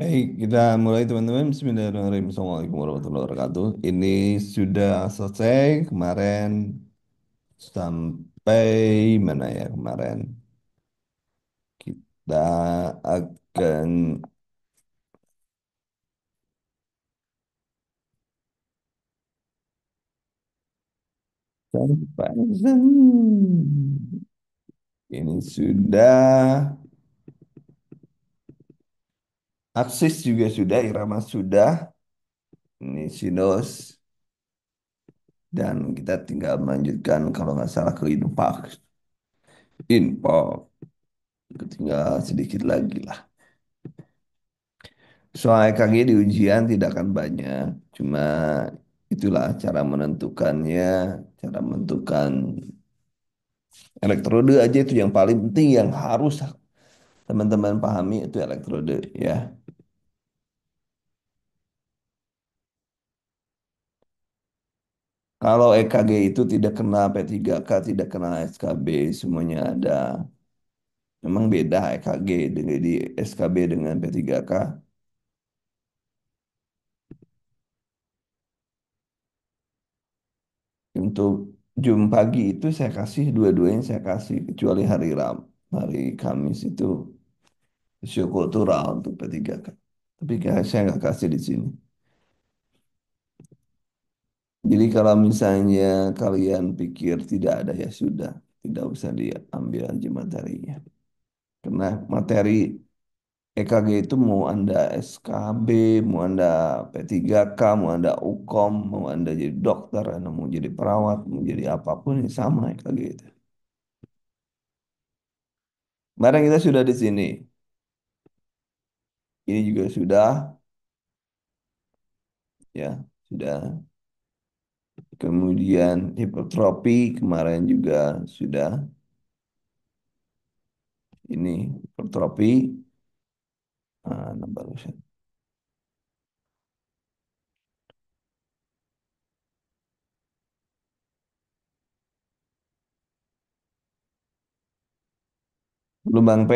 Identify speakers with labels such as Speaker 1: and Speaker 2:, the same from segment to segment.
Speaker 1: Baik, kita mulai teman-teman. Bismillahirrahmanirrahim. Assalamualaikum warahmatullahi wabarakatuh. Ini sudah selesai kemarin sampai mana ya kemarin? Kita akan sampai ini sudah aksis juga sudah, irama sudah, ini sinus dan kita tinggal melanjutkan kalau nggak salah ke info, tinggal sedikit lagi lah. Soal EKG di ujian tidak akan banyak, cuma itulah cara menentukannya, cara menentukan elektrode aja itu yang paling penting yang harus teman-teman pahami itu elektrode ya. Kalau EKG itu tidak kena P3K, tidak kena SKB, semuanya ada. Memang beda EKG dengan di SKB dengan P3K. Untuk Jum pagi itu saya kasih dua-duanya saya kasih kecuali hari Kamis itu kultural untuk P3K. Tapi saya nggak kasih di sini. Jadi kalau misalnya kalian pikir tidak ada ya sudah, tidak usah diambil aja materinya. Karena materi EKG itu mau Anda SKB, mau Anda P3K, mau Anda UKOM, mau Anda jadi dokter, Anda mau jadi perawat, mau jadi apapun ya sama EKG itu. Barang kita sudah di sini. Ini juga sudah, ya, sudah. Kemudian hipertrofi kemarin juga sudah. Ini hipertrofi. Barusan. Gelombang P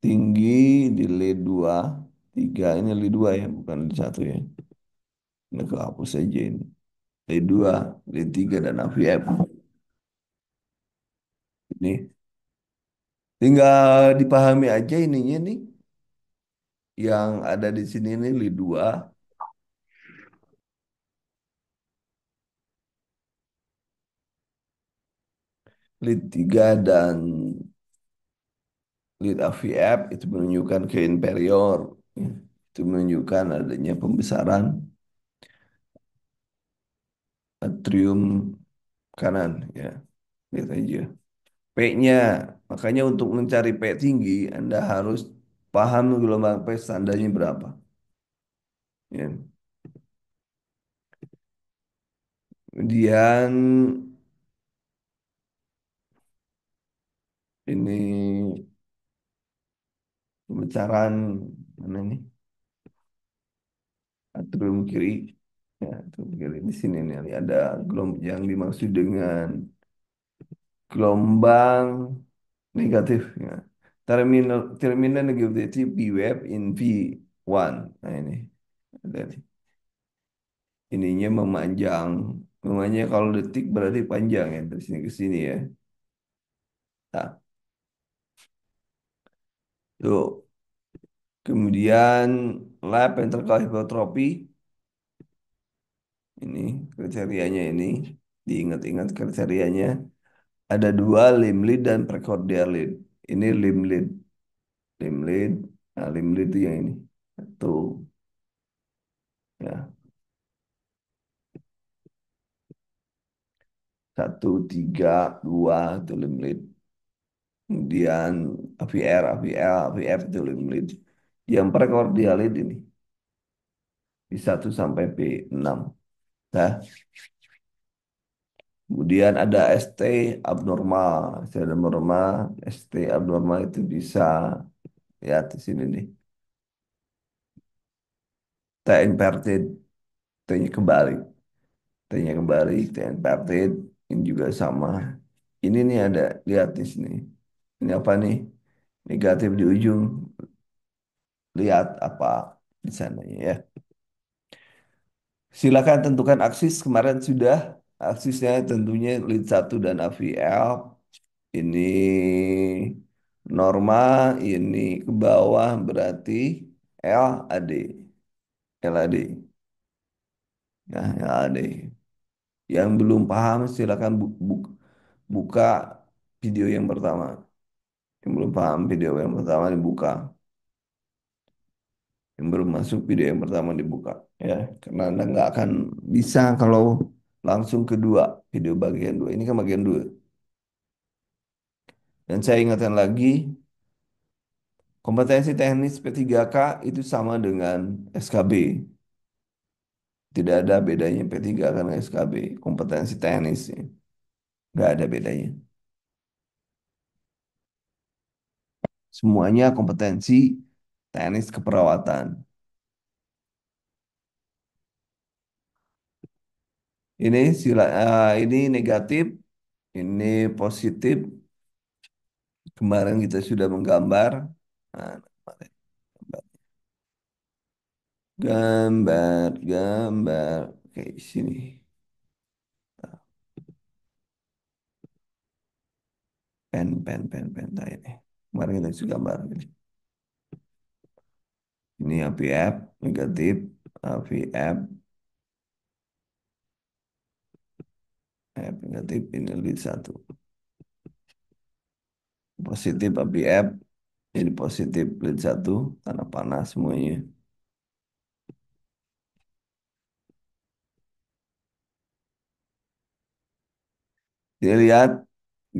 Speaker 1: tinggi di lead 2, 3. Ini lead 2 ya, bukan lead 1 ya. Ini kehapus saja ini. Lead 2, lead 3 dan AVF. Ini tinggal dipahami aja ininya nih. Yang ada di sini nih lead 2, lead 3 dan lead AVF itu menunjukkan ke inferior. Itu menunjukkan adanya pembesaran atrium kanan ya. Lihat aja. P-nya, makanya untuk mencari P tinggi, Anda harus paham gelombang P standarnya berapa. Ya. Kemudian ini pembesaran mana nih? Atrium kiri. Ya, atrium kiri di sini nih ada gelombang yang dimaksud dengan gelombang negatif. Ya. Terminal negatif P wave in V1. Nah ini. Ada nih. Ininya memanjang. Namanya kalau detik berarti panjang ya dari sini ke sini ya. Nah, yuk. Kemudian lab ventricular hypertrophy ini kriterianya ini diingat-ingat kriterianya ada dua limb lead dan precordial lead. Ini limb lead, limb lead, nah limb lead itu yang ini satu ya 1, 3, 2 itu limb lead. Kemudian AVF itu limb lead. Yang precordial lead ini di 1 sampai P6. Nah, kemudian ada ST abnormal. ST abnormal, ST abnormal itu bisa lihat di sini nih. T inverted, T-nya kebalik. T-nya kebalik, T inverted. Ini juga sama. Ini nih ada, lihat di sini. Ini apa nih? Negatif di ujung. Lihat apa? di sananya ya. Silakan tentukan aksis kemarin sudah. Aksisnya tentunya lead 1 dan AVL. Ini norma, ini ke bawah berarti LAD. LAD. Nah, LAD. Yang belum paham silakan buka video yang pertama. Yang belum paham video yang pertama dibuka. Yang belum masuk video yang pertama dibuka. Ya, karena Anda nggak akan bisa kalau langsung kedua video bagian dua. Ini kan bagian dua. Dan saya ingatkan lagi, kompetensi teknis P3K itu sama dengan SKB. Tidak ada bedanya P3K dan SKB. Kompetensi teknisnya. Nggak ada bedanya. Semuanya kompetensi teknis keperawatan. Ini negatif, ini positif. Kemarin kita sudah menggambar. Nah, gambar, gambar. Oke, sini. Pen. Nah, ini. Kemarin kita sudah gambar. Ini APF, negatif, AVF, F negatif, ini lead 1. Positif APF, jadi positif lead 1, tanah panas semuanya. Dia lihat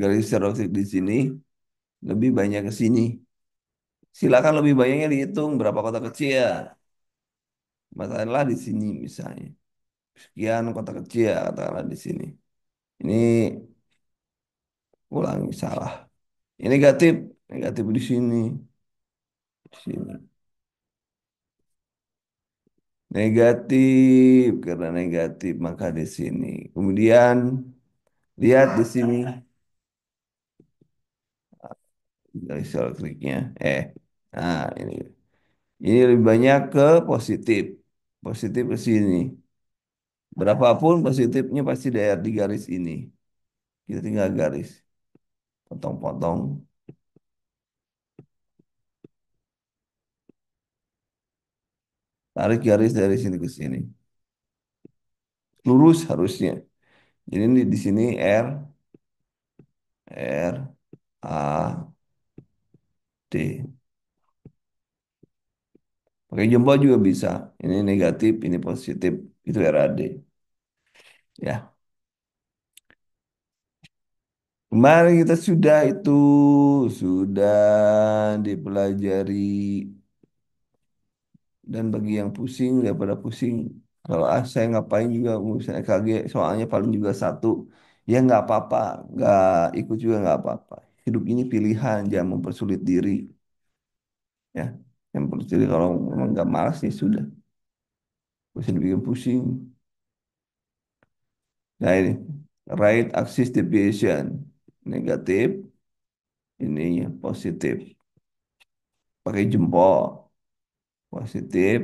Speaker 1: garis serosik di sini lebih banyak ke sini. Silakan lebih banyaknya dihitung berapa kota kecil. Masalah di sini misalnya. Sekian kota kecil katakanlah di sini. Ini ulangi salah. Ini negatif, negatif di sini, di sini. Negatif karena negatif maka di sini. Kemudian lihat di sini dari sel kliknya. Nah ini lebih banyak ke positif, positif ke sini. Berapapun positifnya pasti daerah di garis ini. Kita tinggal garis, potong-potong, tarik garis dari sini ke sini. Lurus harusnya. Jadi ini di sini R, A, D. Pakai jempol juga bisa. Ini negatif, ini positif. Itu RAD. Ya. Kemarin kita sudah itu sudah dipelajari dan bagi yang pusing daripada pusing kalau saya ngapain juga misalnya EKG soalnya paling juga satu ya nggak apa-apa nggak ikut juga nggak apa-apa hidup ini pilihan jangan mempersulit diri ya yang perlu diri kalau memang nggak malas ya sudah gak usah dibikin pusing. Nah ini right axis deviation negatif ininya positif pakai jempol positif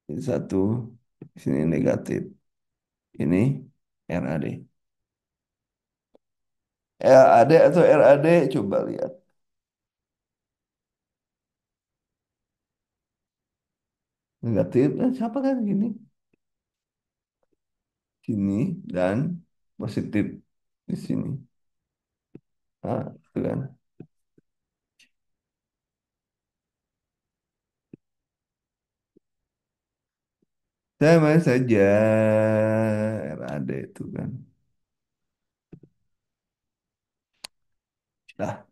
Speaker 1: ini satu sini negatif ini RAD RAD atau RAD coba lihat negatif dan siapa kan gini sini dan positif di sini itu kan sama saja RAD itu kan nah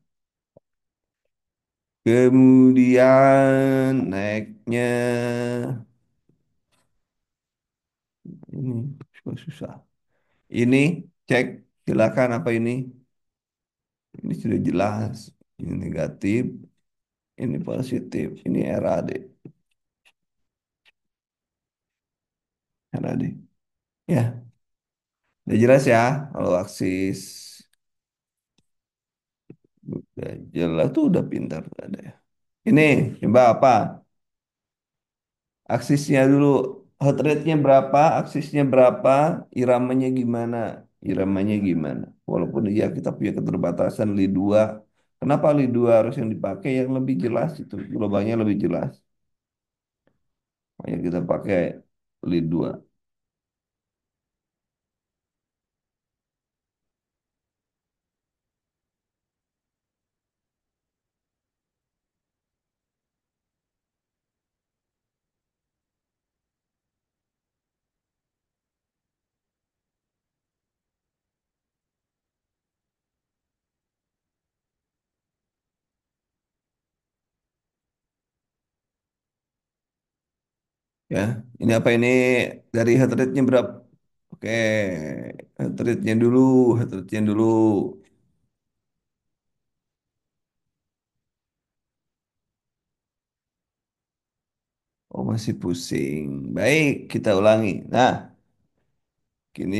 Speaker 1: kemudian naiknya ini susah ini cek silakan apa ini sudah jelas ini negatif ini positif ini RAD RAD ya udah jelas ya kalau aksis udah jelas tuh udah pintar tuh ada ya ini coba apa Aksisnya dulu, heart rate-nya berapa, aksisnya berapa, iramanya gimana, iramanya gimana. Walaupun ya kita punya keterbatasan li 2, kenapa li 2 harus yang dipakai yang lebih jelas itu, gelombangnya lebih jelas. Makanya kita pakai li 2. Ya, ini apa ini dari heart rate-nya berapa? Oke, heart rate-nya dulu, heart rate-nya dulu. Oh, masih pusing. Baik, kita ulangi. Nah, kini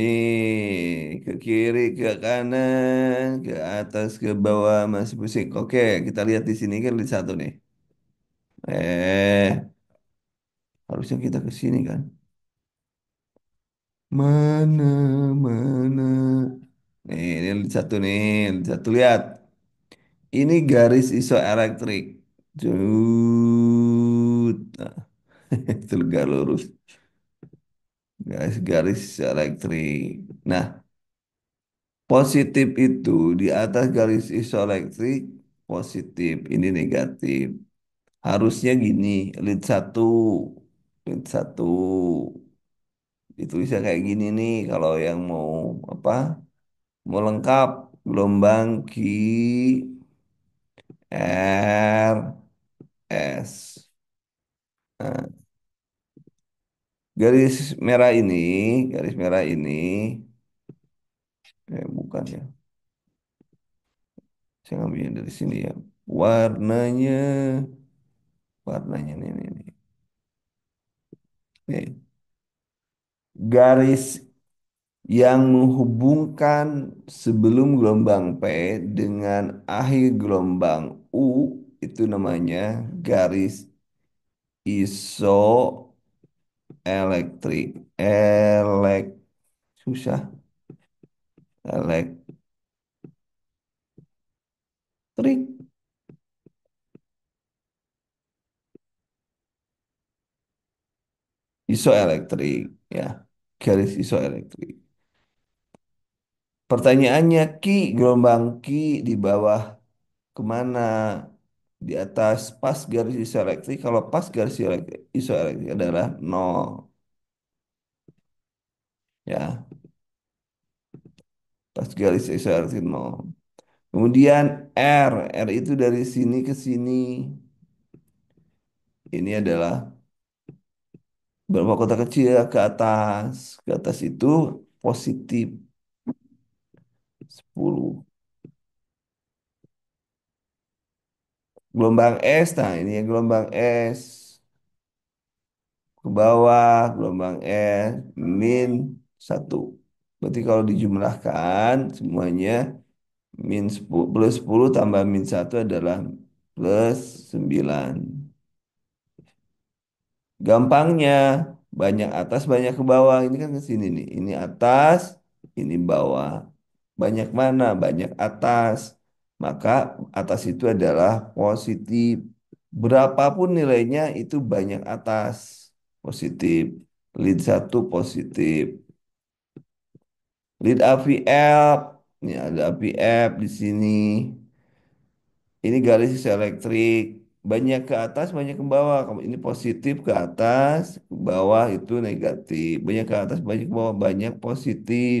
Speaker 1: ke kiri, ke kanan, ke atas, ke bawah, masih pusing. Oke, kita lihat di sini kan di satu nih. Eh, harusnya kita ke sini kan? Mana, mana? Ini di satu nih, di satu lihat. Ini garis isoelektrik. Jut. Nah, itu gak lurus. Garis-garis isoelektrik. Nah, positif itu di atas garis isoelektrik positif, ini negatif. Harusnya gini, lead satu, lead satu. Ditulisnya kayak gini nih kalau yang mau apa? Mau lengkap gelombang Q R S. Nah, garis merah ini, garis merah ini, bukan ya. Saya ngambilnya dari sini ya. Warnanya, warnanya nih. Nih. Garis yang menghubungkan sebelum gelombang P dengan akhir gelombang U itu namanya garis isoelektrik. Susah. Elektrik. Isoelektrik. Ya. Garis isoelektrik. Pertanyaannya, gelombang Ki di bawah kemana? Di atas pas garis isoelektrik. Kalau pas garis isoelektrik adalah nol. Ya, pas garis isoelektrik nol. Kemudian R itu dari sini ke sini. Ini adalah berapa kota kecil ke atas. Ke atas itu positif 10. Gelombang S, nah ini yang gelombang S. Ke bawah, gelombang S, min 1. Berarti kalau dijumlahkan semuanya min 10, plus 10 tambah min 1 adalah plus 9. Gampangnya, banyak atas, banyak ke bawah. Ini kan ke sini nih. Ini atas, ini bawah. Banyak mana? Banyak atas. Maka atas itu adalah positif. Berapapun nilainya itu banyak atas. Positif. Lead satu positif. Lead AVF. Ini ada AVF di sini. Ini garis elektrik. Banyak ke atas, banyak ke bawah. Kalau ini positif ke atas, ke bawah itu negatif. Banyak ke atas, banyak ke bawah, banyak positif.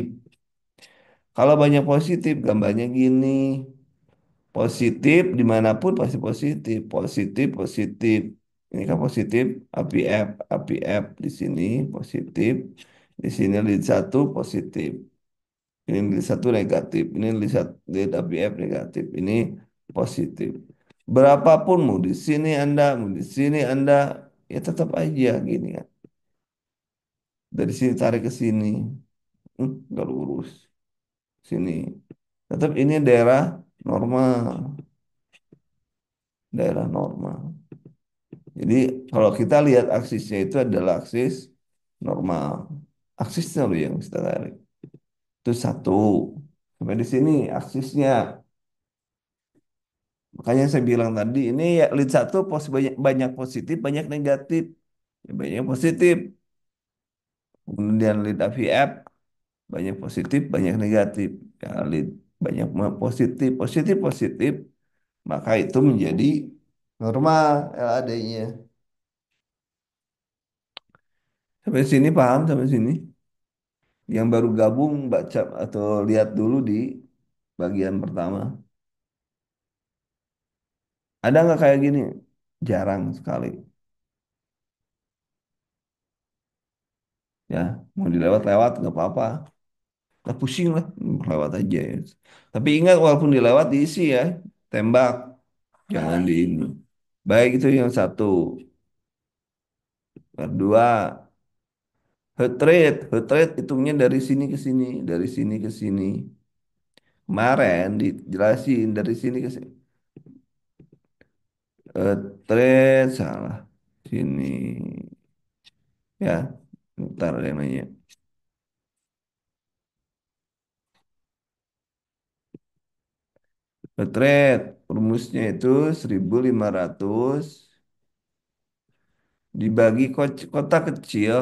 Speaker 1: Kalau banyak positif, gambarnya gini. Positif dimanapun pasti positif. Positif, positif. Ini kan positif, APF, APF di sini positif. Di sini lead satu positif. Ini list satu negatif, ini list APF negatif, ini positif. Berapapun mau di sini Anda, mau di sini Anda, ya tetap aja gini kan. Dari sini tarik ke sini, nggak lurus. Sini. Tetap ini daerah normal, daerah normal. Jadi kalau kita lihat aksisnya itu adalah aksis normal. Aksisnya loh yang kita tarik. Itu satu. Sampai di sini aksisnya. Makanya saya bilang tadi ini ya lead satu banyak, banyak positif, banyak negatif. Ya, banyak positif. Kemudian lead AVF banyak positif, banyak negatif. Ya, lead banyak positif, positif, positif. Maka itu menjadi normal LAD-nya. Sampai sini paham sampai sini? Yang baru gabung baca atau lihat dulu di bagian pertama. Ada nggak kayak gini? Jarang sekali. Ya, mau dilewat-lewat nggak apa-apa. Nggak pusing lah, lewat aja ya. Tapi ingat walaupun dilewat diisi ya, tembak, jangan di ini. Baik itu yang satu. Kedua, heart rate hitungnya dari sini ke sini, dari sini ke sini. Kemarin dijelasin dari sini ke sini. Heart rate salah. Sini ya, ntar ada yang nanya. Heart rate rumusnya itu 1500 dibagi kota kecil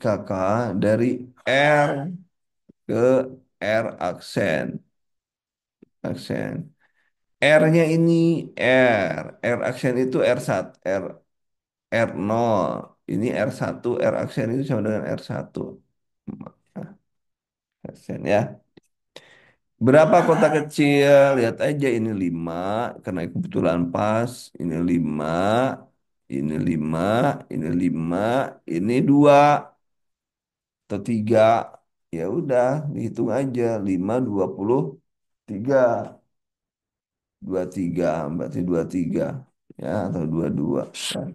Speaker 1: kakak dari R ke R aksen. R-nya ini R aksen itu R1, R0. Ini R1, R aksen itu sama dengan R1. Aksen ya. Berapa kota kecil? Lihat aja ini 5 karena kebetulan pas. Ini 5, ini 5, ini 5, ini 2 atau 3. Ya udah, dihitung aja 5 23. 23 berarti 23 ya atau 22. Nah,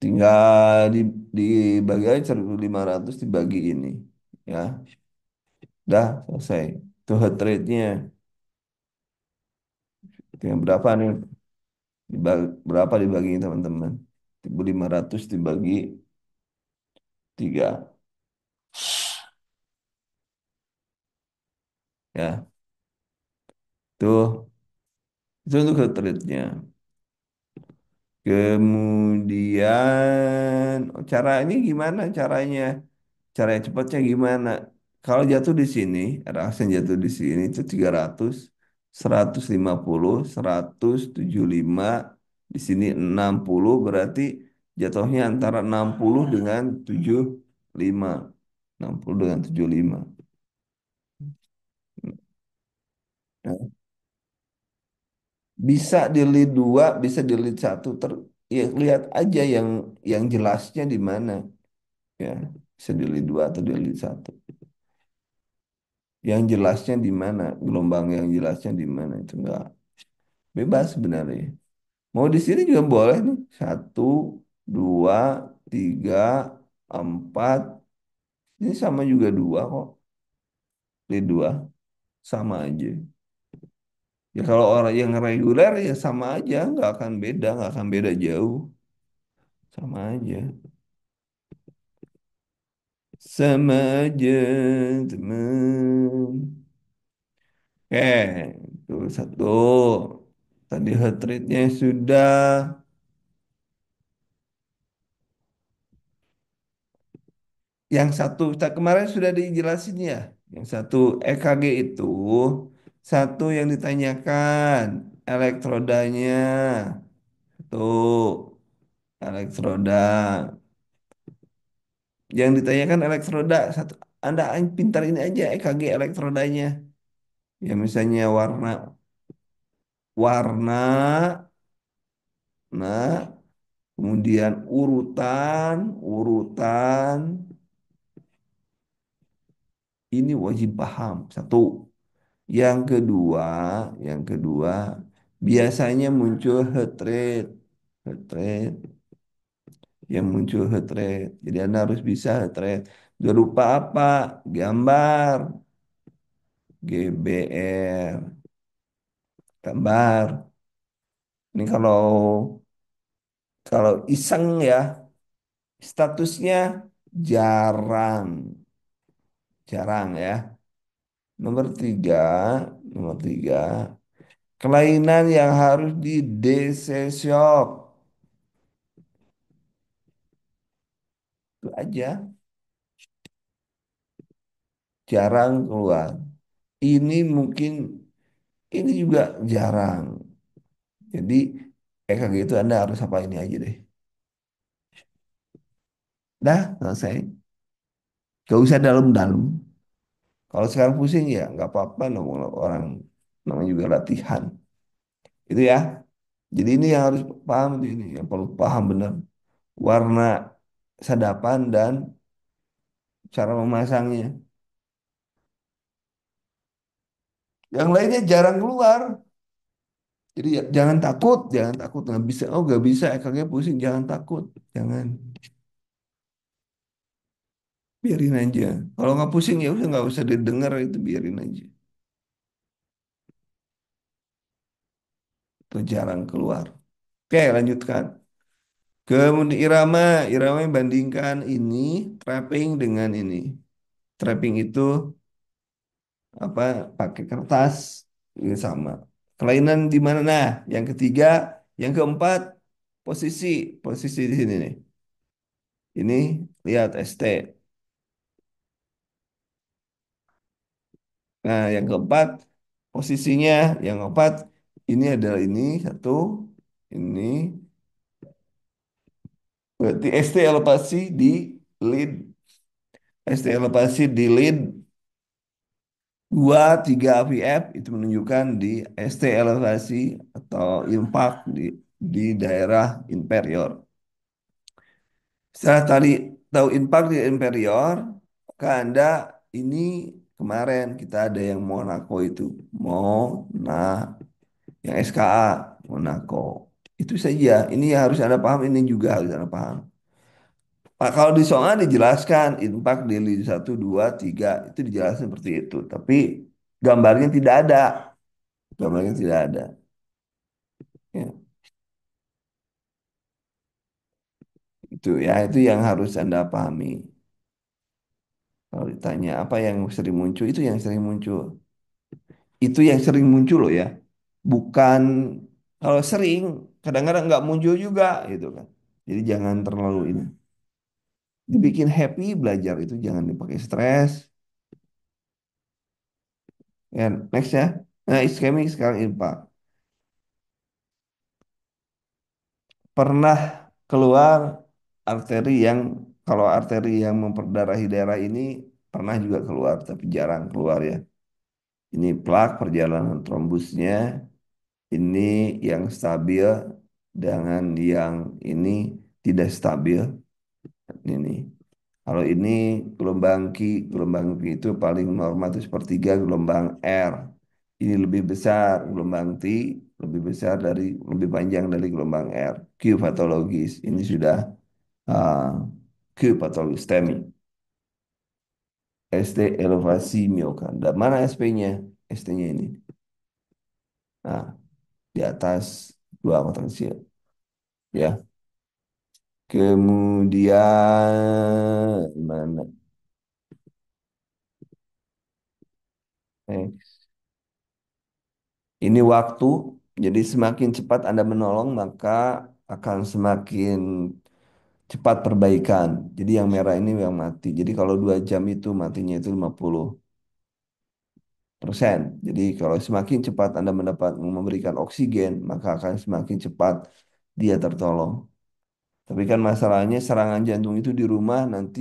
Speaker 1: tinggal dibagi aja 1.500 dibagi ini ya. Dah selesai. Itu heart rate-nya. Tinggal berapa nih? Berapa dibagi teman-teman? 1.500 dibagi 3 ya. Tuh, itu untuk heart rate-nya. Kemudian cara ini gimana caranya? Cara yang cepatnya gimana? Kalau jatuh di sini, ada aksen jatuh di sini itu 300, 150, 175, di sini 60 berarti jatuhnya antara 60 dengan 75. 60 dengan 75. Nah, bisa di lead 2, bisa di lead 1. Ya, lihat aja yang jelasnya di mana. Ya, bisa di lead 2 atau di lead 1. Yang jelasnya di mana, gelombang yang jelasnya di mana itu enggak bebas sebenarnya. Mau di sini juga boleh nih. Satu, dua, tiga, empat. Ini sama juga dua kok. Di dua sama aja. Ya kalau orang yang reguler ya sama aja, nggak akan beda jauh, sama aja, sama aja teman. Oke, itu satu. Tadi heart rate-nya sudah. Yang satu kemarin sudah dijelasin ya. Yang satu EKG itu satu yang ditanyakan elektrodanya. Tuh, elektroda. Yang ditanyakan elektroda satu. Anda pintar ini aja EKG elektrodanya. Ya misalnya warna, nah, kemudian urutan ini wajib paham. Satu. Yang kedua, yang kedua, biasanya muncul heart rate, heart rate, yang muncul heart rate. Jadi Anda harus bisa heart rate. Berupa apa? Gambar, GBR, gambar. Ini kalau iseng ya, statusnya jarang, jarang ya. Nomor tiga, nomor tiga, kelainan yang harus di DC shock. Itu aja, jarang keluar. Ini mungkin, ini juga jarang. Jadi EKG itu Anda harus apa ini aja deh. Dah, selesai. Gak usah dalam-dalam. Kalau sekarang pusing ya nggak apa-apa, orang namanya juga latihan. Itu ya. Jadi ini yang harus paham tuh ini, yang perlu paham benar. Warna sadapan dan cara memasangnya. Yang lainnya jarang keluar. Jadi ya, jangan takut, jangan takut. Nggak bisa, oh nggak bisa, EKG pusing, jangan takut. Jangan, biarin aja. Kalau nggak pusing ya udah nggak usah didengar itu, biarin aja. Itu jarang keluar. Oke, lanjutkan. Kemudian irama, irama yang bandingkan ini trapping dengan ini. Trapping itu apa? Pakai kertas ini sama. Kelainan di mana? Nah, yang ketiga, yang keempat, posisi, posisi di sini nih. Ini lihat ST. Nah, yang keempat, posisinya, yang keempat, ini adalah ini satu, ini berarti ST elevasi di lead, ST elevasi di lead 2 3 VF itu menunjukkan di ST elevasi atau impact di daerah inferior. Setelah tadi tahu impact di inferior, maka Anda ini kemarin kita ada yang Monaco itu, yang SKA Monaco. Itu saja. Ini yang harus Anda paham, ini juga harus Anda paham. Pak, kalau di soal dijelaskan impact di lini 1 2 3 itu dijelaskan seperti itu. Tapi gambarnya tidak ada. Gambarnya tidak ada. Ya, itu ya, itu yang harus Anda pahami. Kalau ditanya apa yang sering muncul, itu yang sering muncul. Itu yang sering muncul loh ya. Bukan kalau sering, kadang-kadang nggak muncul juga gitu kan. Jadi jangan terlalu ini. Dibikin happy belajar itu, jangan dipakai stres. Ya, next ya. Nah, iskemik sekarang impact. Pernah keluar arteri yang, kalau arteri yang memperdarahi daerah ini pernah juga keluar, tapi jarang keluar ya. Ini plak perjalanan trombusnya, ini yang stabil dengan yang ini tidak stabil. Ini. Kalau ini gelombang Q itu paling normal itu sepertiga gelombang R. Ini lebih besar, gelombang T lebih panjang dari gelombang R. Q patologis. Ini sudah uh, Q patologis STEMI. ST elevasi miokarda. Mana SP-nya? ST-nya ini. Nah, di atas dua kotak kecil. Ya. Kemudian mana? Eh, Ini waktu, jadi semakin cepat Anda menolong, maka akan semakin cepat perbaikan. Jadi yang merah ini yang mati. Jadi kalau 2 jam itu matinya itu 50%. Jadi kalau semakin cepat Anda memberikan oksigen, maka akan semakin cepat dia tertolong. Tapi kan masalahnya serangan jantung itu di rumah, nanti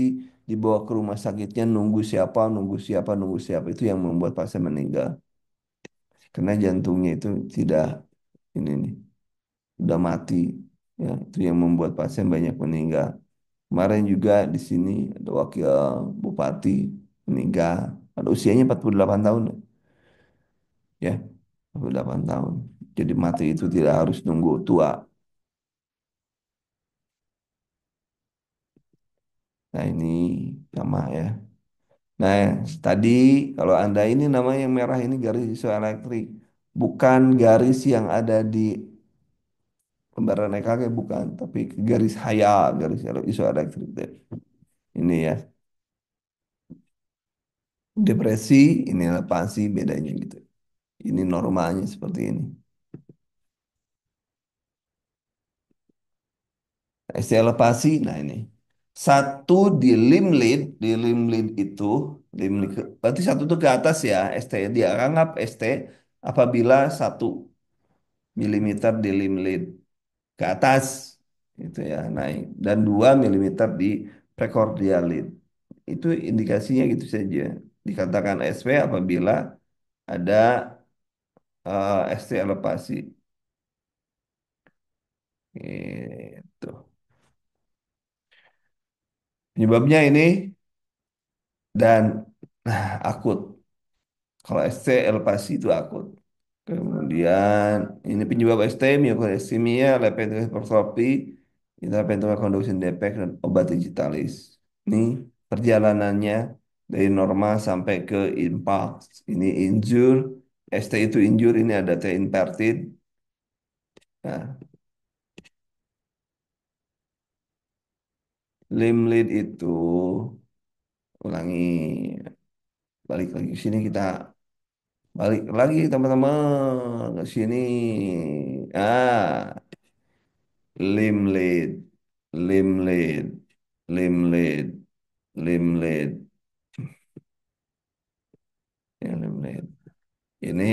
Speaker 1: dibawa ke rumah sakitnya, nunggu siapa, nunggu siapa, nunggu siapa. Itu yang membuat pasien meninggal. Karena jantungnya itu tidak ini nih, udah mati, ya itu yang membuat pasien banyak meninggal. Kemarin juga di sini ada wakil bupati meninggal, ada usianya 48 tahun ya, 48 tahun. Jadi mati itu tidak harus nunggu tua. Nah ini sama ya. Nah tadi kalau anda ini namanya yang merah ini garis isoelektrik, bukan garis yang ada di lembaran EKG bukan, tapi garis HAYA, garis isoelektrik. Ini ya, depresi, ini elevasi bedanya gitu. Ini normalnya seperti ini. ST elevasi, nah ini. Satu di lim lead itu, berarti satu itu ke atas ya, ST. Dia anggap ST apabila 1 milimeter di lim lead ke atas, itu ya, naik. Dan 2 milimeter di precordial lead. Itu indikasinya gitu saja. Dikatakan SV apabila ada ST elevasi. Itu. Penyebabnya ini dan akut. Kalau ST elevasi itu akut. Kemudian ini penyebab ST miokardisemia, left ventricular hypertrophy, intraventricular conduction defect dan obat digitalis. Ini perjalanannya dari normal sampai ke infarct. Ini injure, ST itu injure, ini ada T inverted. Nah, limb lead itu ulangi, balik lagi ke sini kita balik lagi teman-teman ke sini. Ah, limb lead, limb lead, limb lead, limb lead, ya, limb lead. Ini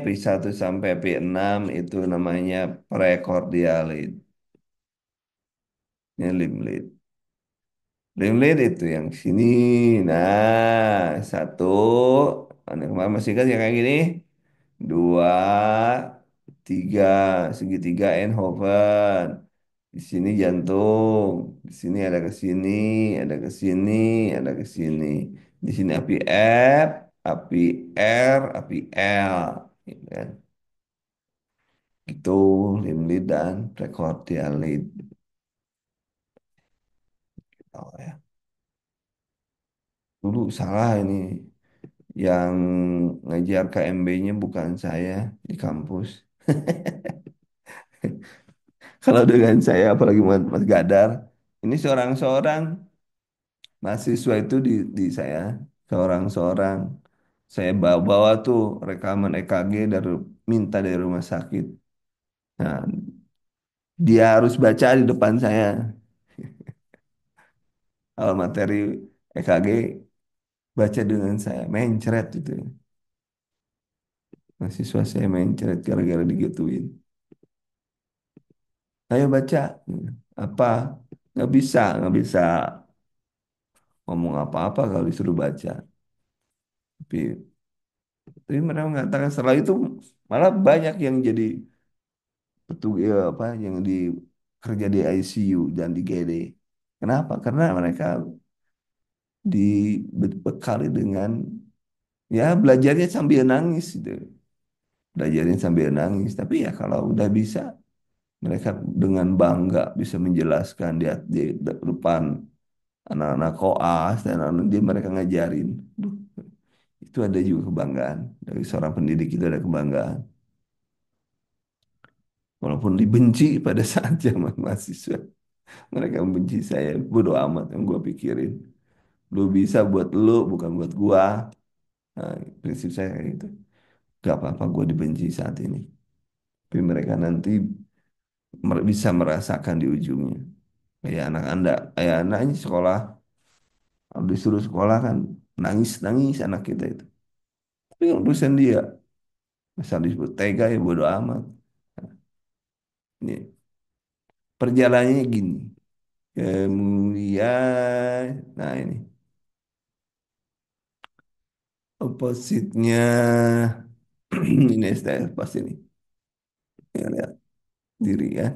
Speaker 1: P1 sampai P6 itu namanya precordial lead. Ini limb lead. Limb lead itu yang sini. Nah, satu. Masih kan yang kayak gini. Dua, tiga, segitiga Eindhoven. Di sini jantung, di sini ada ke sini, ada ke sini, ada ke sini. Di sini api F, api R, api L, gitu kan. Itu limlit dan precordial lead. Oh ya, dulu salah ini. Yang ngajar KMB-nya bukan saya di kampus. Kalau dengan saya, apalagi Mas Gadar, ini seorang-seorang mahasiswa itu di saya, seorang-seorang. Saya bawa-bawa tuh rekaman EKG dari minta dari rumah sakit. Nah, dia harus baca di depan saya. Kalau materi EKG baca dengan saya, mencret itu. Mahasiswa saya mencret gara-gara digituin. Ayo baca. Apa? Nggak bisa ngomong apa-apa kalau disuruh baca. Tapi mereka mengatakan setelah itu malah banyak yang jadi petugas apa yang di kerja di ICU dan di GD. Kenapa? Karena mereka dibekali dengan ya belajarnya sambil nangis gitu. Belajarnya sambil nangis. Tapi ya kalau udah bisa mereka dengan bangga bisa menjelaskan di depan anak-anak koas dan anak dia mereka ngajarin. Duh, itu ada juga kebanggaan dari seorang pendidik itu ada kebanggaan. Walaupun dibenci pada saat zaman mahasiswa. Mereka membenci saya. Bodoh amat yang gue pikirin. Lu bisa buat lu, bukan buat gua. Nah, prinsip saya kayak gitu. Gak apa-apa gue dibenci saat ini. Tapi mereka nanti bisa merasakan di ujungnya. Kayak anak anda, kayak anaknya sekolah, disuruh sekolah kan nangis-nangis anak kita itu. Tapi yang urusan dia, misal disebut tega ya bodoh amat. Ini perjalanannya gini. Kemudian, nah ini opositnya ini STF pasti nih. Ya, lihat diri ya.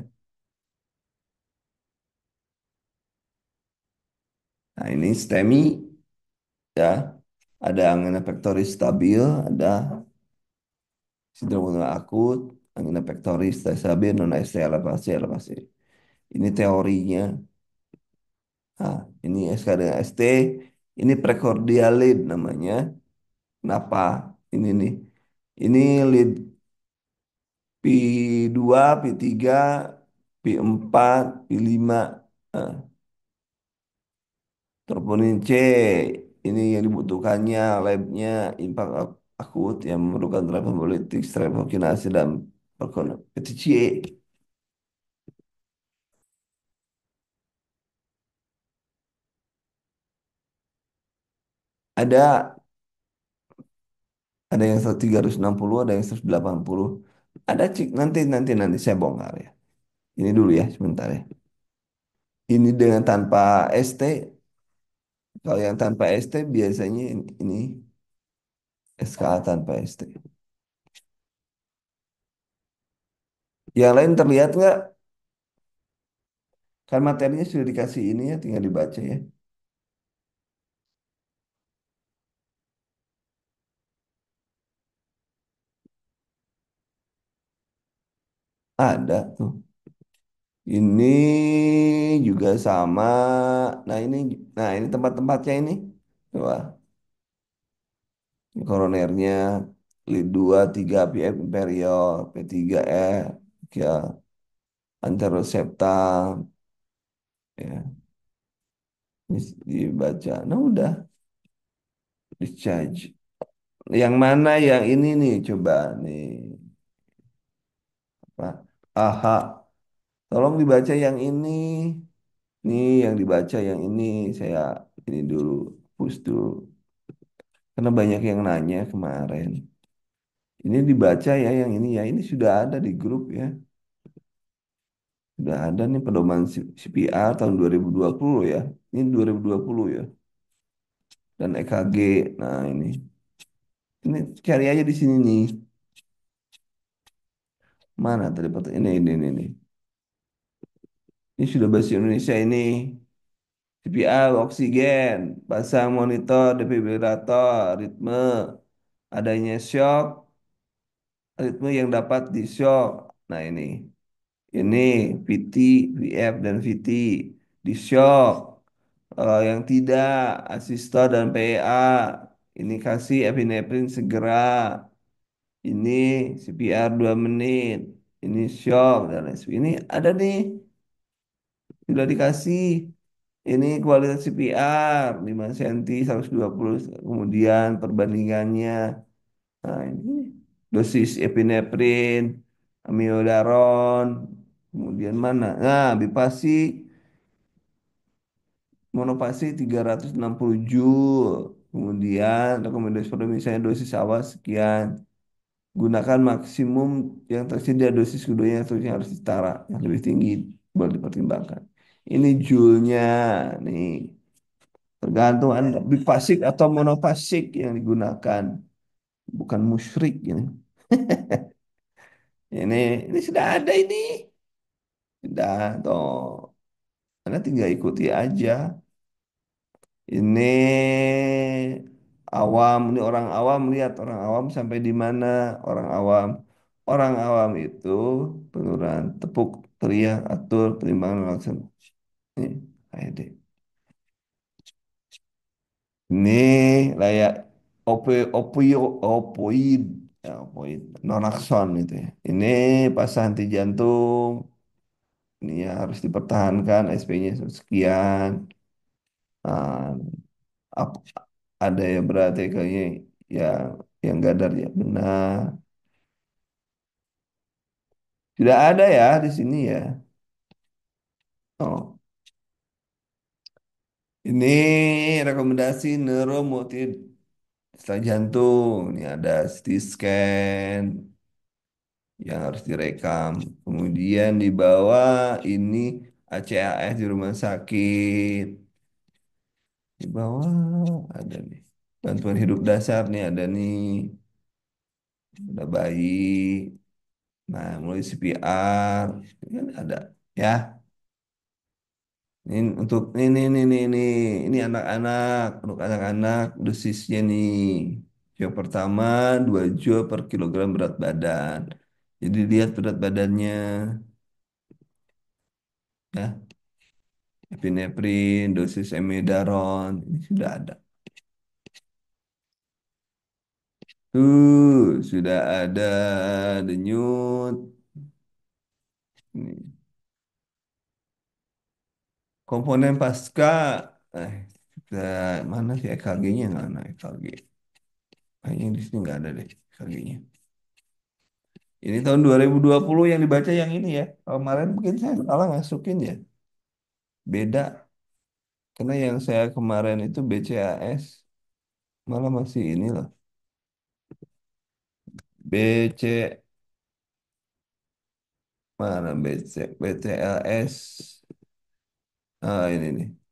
Speaker 1: Nah ini STEMI ya. Ada angina pectoris stabil, ada sindrom gunung akut, angina pectoris tak stabil, non ST elevasi elevasi. Ini teorinya. Nah, ini SK dengan ST, ini precordial lead namanya. Kenapa? Ini nih. Ini lead Pi 2, Pi 3, Pi 4, Pi 5. Nah, troponin C ini yang dibutuhkannya labnya impak akut yang memerlukan trombolytik, streptokinase dan PTC. Ada ada yang 360, ada yang 180. Ada cik nanti nanti nanti saya bongkar ya. Ini dulu ya sebentar ya. Ini dengan tanpa ST. Kalau yang tanpa ST biasanya ini SKA tanpa ST. Yang lain terlihat nggak? Kan materinya sudah dikasih ini ya, tinggal dibaca ya. Ada tuh. Ini juga sama. Nah ini, nah ini tempat-tempatnya ini. Coba, ini koronernya lead 2, 3 PF imperial, P3E, ya, anteroseptal, ya, ini dibaca. Nah udah, discharge. Yang mana yang ini nih, coba nih, Pak. Aha, tolong dibaca yang ini. Nih yang dibaca yang ini, saya ini dulu, push dulu. Karena banyak yang nanya kemarin. Ini dibaca ya yang ini ya. Ini sudah ada di grup ya. Sudah ada nih pedoman CPR tahun 2020 ya. Ini 2020 ya. Dan EKG. Nah ini. Ini cari aja di sini nih. Mana tadi ini. Ini sudah bahasa Indonesia ini. CPR, oksigen, pasang monitor, defibrilator, ritme, adanya shock, ritme yang dapat di shock. Nah ini VT, VF dan VT di shock. Yang tidak, asistor dan PA. Ini kasih epinefrin segera. Ini CPR 2 menit. Ini shock dan lain sebagainya. Ini ada nih, sudah dikasih. Ini kualitas CPR 5 cm 120. Kemudian perbandingannya. Nah, ini dosis epinefrin, amiodaron. Kemudian mana? Nah, Bipasi monopasi 360 joule. Kemudian rekomendasi pada misalnya dosis awal sekian. Gunakan maksimum yang tersedia, dosis keduanya yang harus setara, yang lebih tinggi baru dipertimbangkan. Ini joule-nya nih. Tergantung Anda bifasik atau monofasik yang digunakan, bukan musyrik ini. Ini sudah ada ini. Sudah toh. Anda tinggal ikuti aja. Ini awam, ini orang awam, lihat orang awam sampai di mana orang awam. Orang awam itu penurunan tepuk, teriak, atur, perimbangan langsung. Ini, AED. Ini layak opoid, ya, opoid, nonakson itu ya. Ini pas henti jantung, ini ya harus dipertahankan SP-nya sekian. Nah, ap- ada ya berarti kayaknya ya yang gadar ya benar. Tidak ada ya di sini ya. Oh, ini rekomendasi neuromulti setelah jantung. Ini ada CT scan yang harus direkam. Kemudian di bawah ini ACAS di rumah sakit. Di bawah ada nih. Bantuan hidup dasar nih ada nih. Ada bayi. Nah, mulai CPR. Ini kan ada ya. Ini untuk ini anak-anak, untuk anak-anak dosisnya nih. Yang pertama 2 joule per kilogram berat badan. Jadi lihat berat badannya ya. Epinefrin, dosis emidaron, ini sudah ada. Sudah ada denyut. Komponen pasca, eh, kita, mana sih EKG-nya nggak ada EKG. Kayaknya di sini nggak ada deh EKG-nya. Ini tahun 2020 yang dibaca yang ini ya. Kemarin mungkin saya salah masukin ya. Beda. Karena yang saya kemarin itu BCAS malah masih ini loh. BC mana BTLS. Ah ini nih.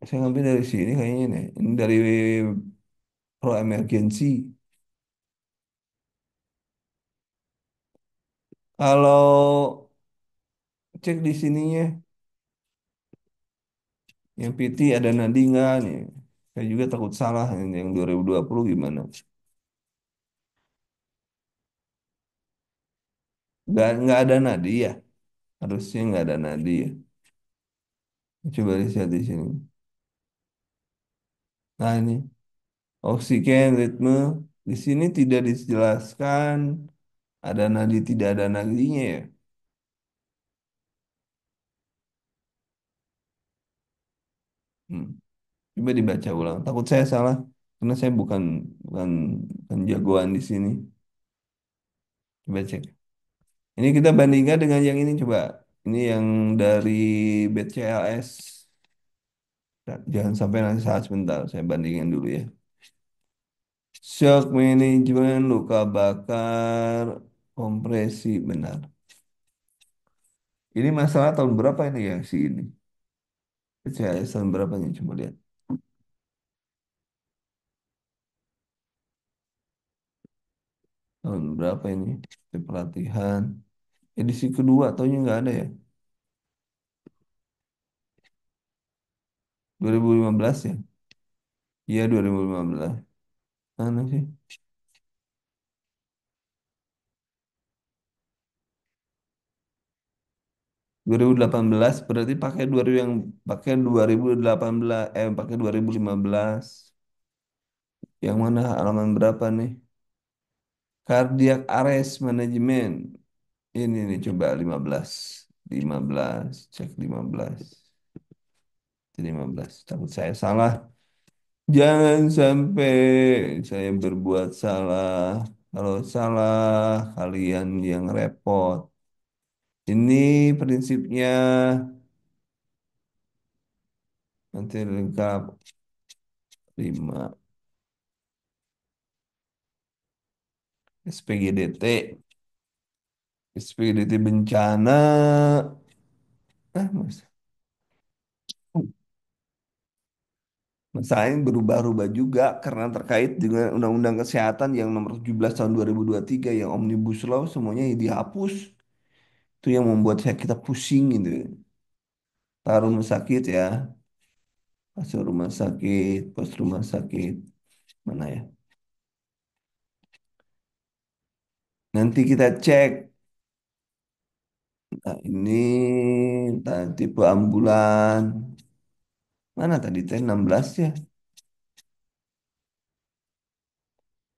Speaker 1: Saya ngambil dari sini kayaknya nih. Ini dari Pro Emergency. Kalau cek di sininya, yang PT ada nadi nggak nih? Saya juga takut salah yang 2020 gimana? Nggak ada nadi ya? Harusnya nggak ada nadi ya. Coba lihat di sini. Nah ini oksigen ritme di sini tidak dijelaskan ada nadi tidak ada nadinya ya. Hmm. Coba dibaca ulang. Takut saya salah karena saya bukan bukan jagoan di sini. Coba cek. Ini kita bandingkan dengan yang ini coba. Ini yang dari BCLS. Nah, jangan sampai nanti salah sebentar. Saya bandingin dulu ya. Shock management, luka bakar, kompresi benar. Ini masalah tahun berapa ini yang si ini? BCLS tahun berapa nih? Coba lihat. Tahun berapa ini? Pelatihan. Edisi kedua, tahunnya nggak ada ya? 2015 ya? Iya 2015. Mana sih? 2018 berarti pakai 2000 yang pakai 2018 pakai 2015. Yang mana halaman berapa nih? Cardiac arrest management. Ini nih coba 15. 15 cek 15. 15. Takut saya salah. Jangan sampai saya berbuat salah. Kalau salah kalian yang repot. Ini prinsipnya nanti lengkap 5 SPGDT. SPGDT bencana. Mas. Masalahnya berubah-ubah juga karena terkait dengan Undang-Undang Kesehatan yang nomor 17 tahun 2023 yang Omnibus Law semuanya dihapus. Itu yang membuat kita pusing gitu. Taruh rumah sakit ya, masuk rumah sakit, pos rumah sakit, mana ya? Nanti kita cek. Nah, ini tipe ambulan. Mana tadi teh 16 ya?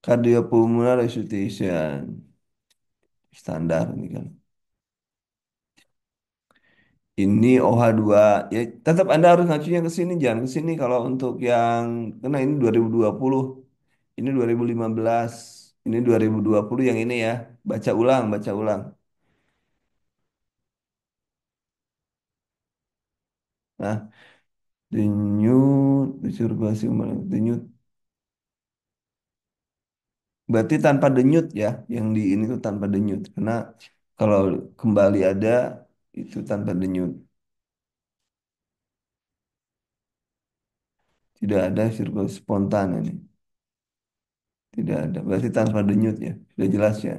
Speaker 1: Cardiopulmonary resuscitation. Standar ini kan. Ini OH2 ya tetap Anda harus ngacunya ke sini jangan ke sini kalau untuk yang karena ini 2020 ini 2015 ini 2020 yang ini ya baca ulang nah denyut sirkulasi denyut berarti tanpa denyut ya yang di ini tuh tanpa denyut karena kalau kembali ada itu tanpa denyut tidak ada sirkulasi spontan ini tidak ada berarti tanpa denyut ya sudah jelas ya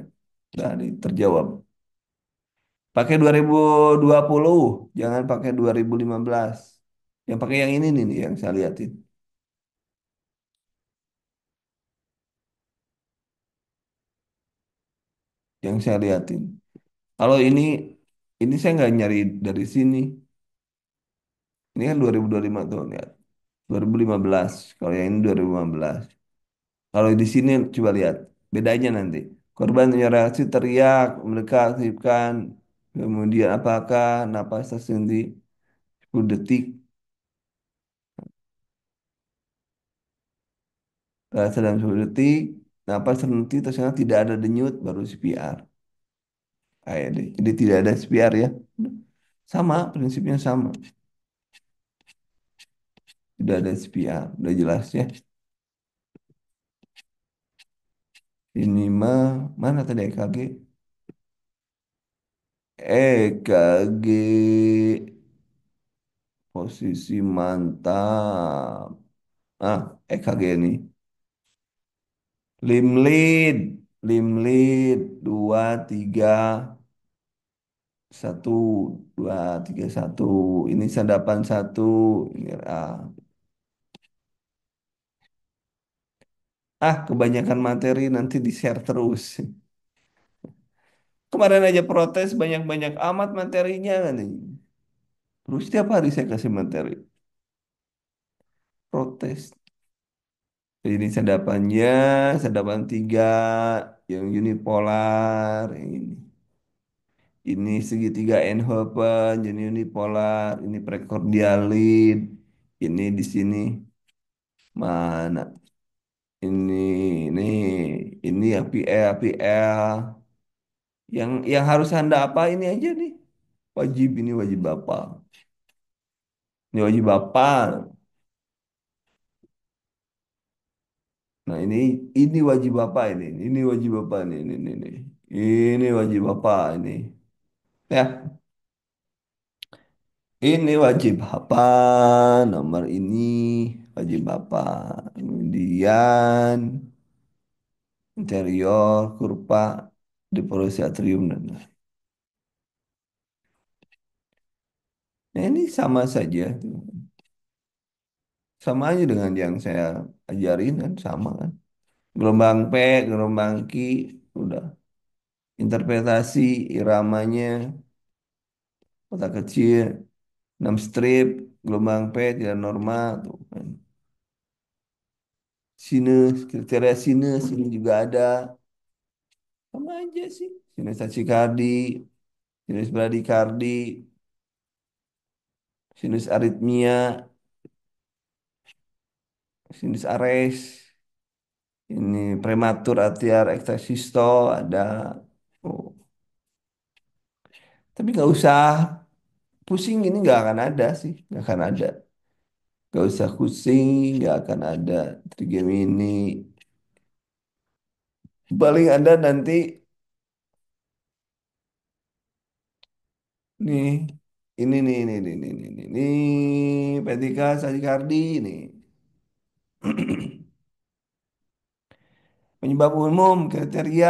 Speaker 1: tadi terjawab. Pakai 2020, jangan pakai 2015. Yang pakai yang ini nih yang saya liatin, yang saya liatin. Kalau ini saya nggak nyari dari sini. Ini kan 2025 tuh lihat. 2015. Kalau yang ini 2015. Kalau di sini coba lihat bedanya nanti. Korban punya reaksi teriak, mereka aktifkan, kemudian apakah napas terhenti. 10 detik. Dalam 10 detik. Napas terhenti terus tidak ada denyut baru CPR. Kayak deh. Jadi tidak ada CPR ya. Sama, prinsipnya sama. Tidak ada CPR. Udah jelas ya. Ini mah mana tadi EKG? EKG posisi mantap. Ah, EKG ini. Lim lead, lim lead 2 3 1 2 3 1. Ini sandapan satu. Ini kebanyakan materi nanti di share terus. Kemarin aja protes banyak-banyak amat materinya kan ini. Terus setiap hari saya kasih materi. Protes. Jadi ini sedapannya, sedapan tiga, yang unipolar, yang ini. Ini segitiga Eindhoven, jadi unipolar, ini prekordialid, ini di sini mana? Ini, ini, ini APL, APL. Yang harus Anda apa ini aja nih? Wajib ini wajib Bapak. Ini wajib Bapak. Nah, ini wajib Bapak ini. Ini wajib Bapak ini. Ini wajib Bapak ini. Ya, ini wajib apa? Nomor ini wajib apa? Kemudian interior, kurva, deposit atrium dan lain. Nah, ini sama saja. Sama aja dengan yang saya ajarin kan sama kan. Gelombang P, gelombang Q, udah. Interpretasi iramanya, kotak kecil, 6 strip, gelombang P tidak normal tuh kan. Sinus, kriteria sinus ini juga ada. Sama aja sih. Sinus tachikardi, sinus bradikardi, sinus aritmia, sinus ares, ini prematur atrial ekstasisto ada. Oh. Tapi nggak usah pusing, ini nggak akan ada sih, nggak akan ada. Nggak usah pusing, nggak akan ada trigemini. Paling ada nanti nih, ini petika tachikardi nih. Penyebab umum kriteria.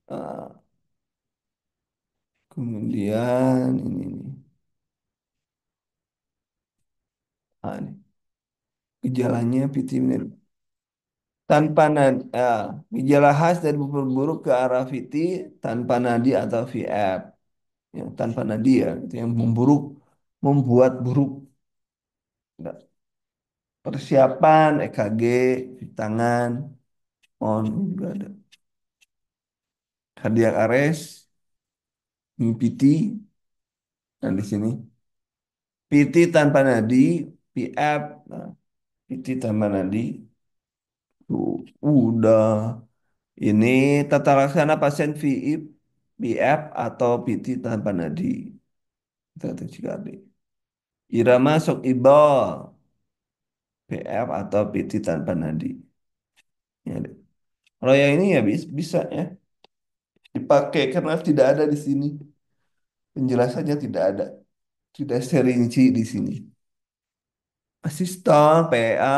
Speaker 1: Ah, kemudian ini nih. Nih. Gejalanya PT tanpa gejala khas dan memperburuk ke arah VT tanpa nadi atau VF. Yang tanpa nadi ya, itu yang memburuk, membuat buruk. Nah, persiapan EKG di tangan, on ini juga ada. Cardiac arrest, PT, dan di sini PT tanpa nadi, PF, nah, PT tanpa nadi, tuh, udah. Ini tata laksana pasien VIP, BF atau PT tanpa nadi. Kita Cikade. Irama sok ibal, BF atau PT tanpa nadi. Ya, deh. Kalau yang ini ya bisa ya dipakai karena tidak ada di sini. Penjelasannya tidak ada. Tidak serinci di sini. Asistol, PA,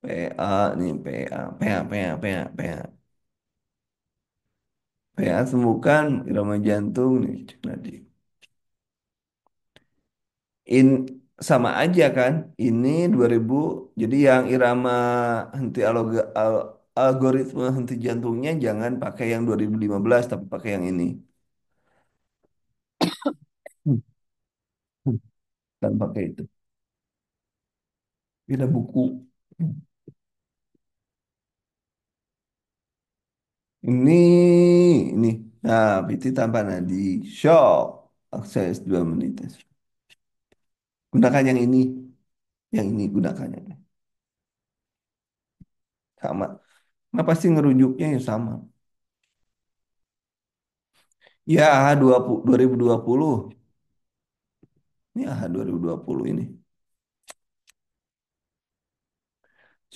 Speaker 1: PA, nih PA, PA, PA, PA, PA. PA sembuhkan irama jantung nih, cek nadi. In sama aja kan? Ini 2000. Jadi yang irama henti algoritma henti jantungnya jangan pakai yang 2015 tapi pakai yang ini. Hmm. Dan pakai itu. Beda buku. Ini ini. Nah, PT tanpa nadi. Shock. Akses 2 menit. Gunakan yang ini gunakan yang ini. Sama. Nah pasti ngerujuknya yang sama. Ya, AH 2020. Ini AH 2020 ini.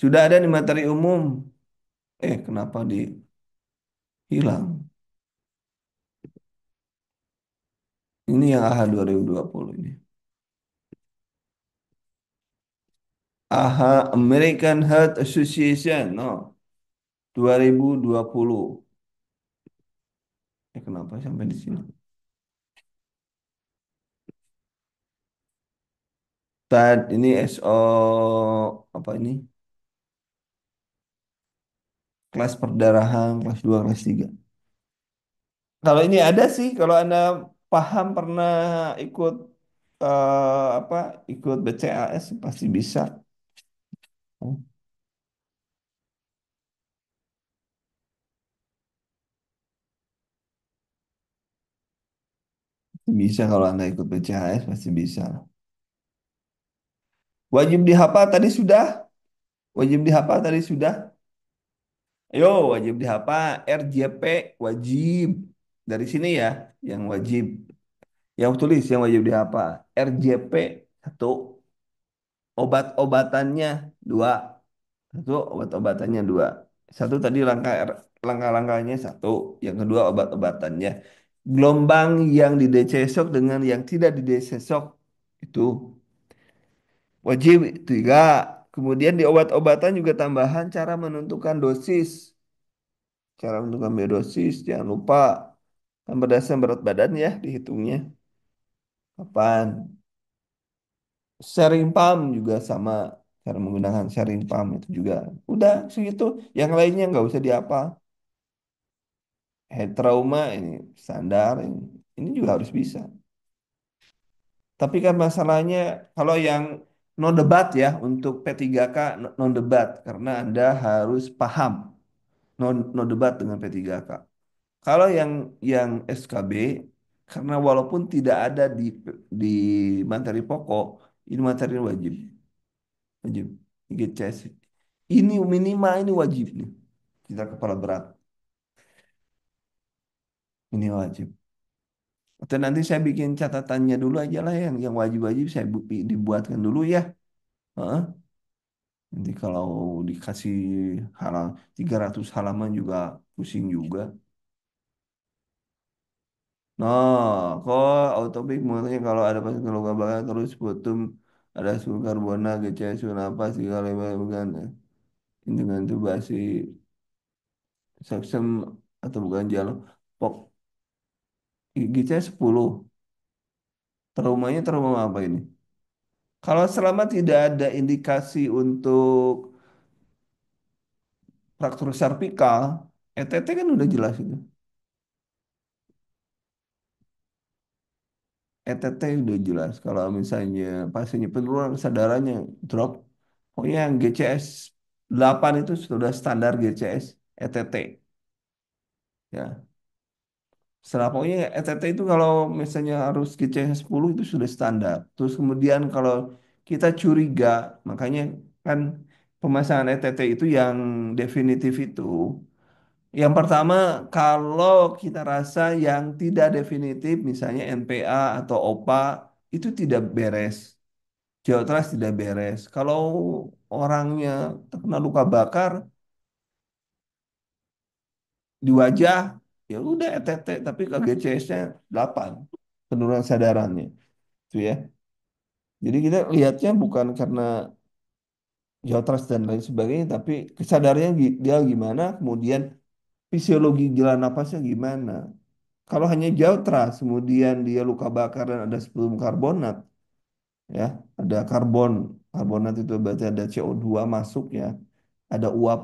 Speaker 1: Sudah ada di materi umum. Kenapa hilang? Ini yang AH 2020 ini. AHA American Heart Association. No, 2020. Kenapa sampai di sini? Ini SO apa ini? Kelas perdarahan kelas 2 kelas 3. Kalau ini ada sih, kalau Anda paham pernah ikut apa? Ikut BCAS pasti bisa. Oh, bisa kalau Anda ikut BCAS pasti bisa. Wajib dihafal tadi sudah? Wajib dihafal tadi sudah? Ayo, wajib dihafal. RJP wajib. Dari sini ya, yang wajib. Yang tulis yang wajib dihafal. RJP satu, obat-obatannya dua. Satu, obat-obatannya dua. Satu tadi langkah-langkahnya satu. Yang kedua obat-obatannya. Gelombang yang didecesok dengan yang tidak didecesok itu wajib tiga. Kemudian di obat-obatan juga tambahan cara menentukan dosis. Cara menentukan dosis jangan lupa kan berdasarkan berat badan ya dihitungnya. Kapan? Sharing pump juga sama cara menggunakan sharing pump itu juga. Udah segitu. Yang lainnya nggak usah diapa. Head trauma ini standar ini juga harus bisa. Tapi kan masalahnya kalau yang non debat ya untuk P3K non debat karena Anda harus paham non debat dengan P3K. Kalau yang SKB karena walaupun tidak ada di materi pokok, ini materi wajib, wajib IGCS. Ini minimal ini wajib nih. Kita kepala berat, ini wajib. Atau nanti saya bikin catatannya dulu aja lah yang wajib-wajib saya dibuatkan dulu ya. Heeh. Nanti kalau dikasih 300 halaman juga pusing juga. Nah, kok autopik mengenai kalau ada pasien luka bakar terus putum ada sul karbona, GCS, apa segala bukan ini dengan intubasi seksem atau bukan jalan pok GCS 10 traumanya trauma apa ini? Kalau selama tidak ada indikasi untuk fraktur servikal, ETT kan udah jelas itu. ETT udah jelas. Kalau misalnya pasiennya penurunan kesadarannya drop, pokoknya yang GCS 8 itu sudah standar GCS ETT. Ya, setelah pokoknya ETT itu kalau misalnya harus GCS 10 itu sudah standar. Terus kemudian kalau kita curiga, makanya kan pemasangan ETT itu yang definitif itu. Yang pertama, kalau kita rasa yang tidak definitif, misalnya NPA atau OPA, itu tidak beres. Jawa Trans tidak beres. Kalau orangnya terkena luka bakar di wajah, ya udah ETT, tapi KGCS-nya 8, penurunan sadarannya. Itu ya. Jadi kita lihatnya bukan karena Jawa Trans dan lain sebagainya, tapi kesadarannya dia gimana, kemudian fisiologi jalan napasnya gimana. Kalau hanya Jautras, kemudian dia luka bakar dan ada sputum karbonat, ya, ada karbonat itu berarti ada CO2 masuk ya, ada uap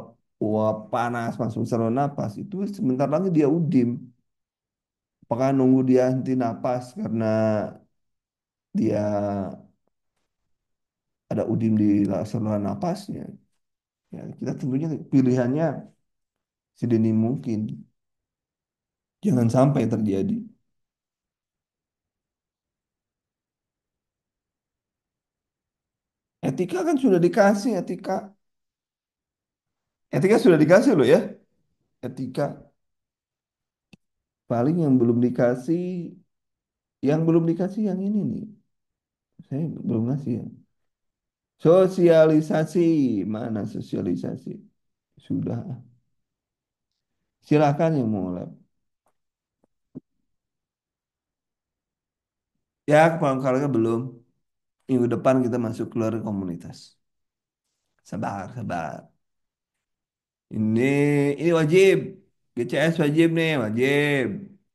Speaker 1: uap panas masuk saluran napas, itu sebentar lagi dia udim. Apakah nunggu dia henti napas karena dia ada udim di saluran napasnya? Ya, kita tentunya pilihannya sedini mungkin, jangan sampai terjadi. Etika kan sudah dikasih, etika. Etika sudah dikasih loh ya. Etika paling yang belum dikasih, yang belum dikasih yang ini nih. Saya belum ngasih ya. Sosialisasi, mana sosialisasi? Sudah. Silakan yang mau lab. Ya, kalau belum. Minggu depan kita masuk keluar komunitas. Sabar, sabar. Ini ini wajib. GCS wajib nih, wajib.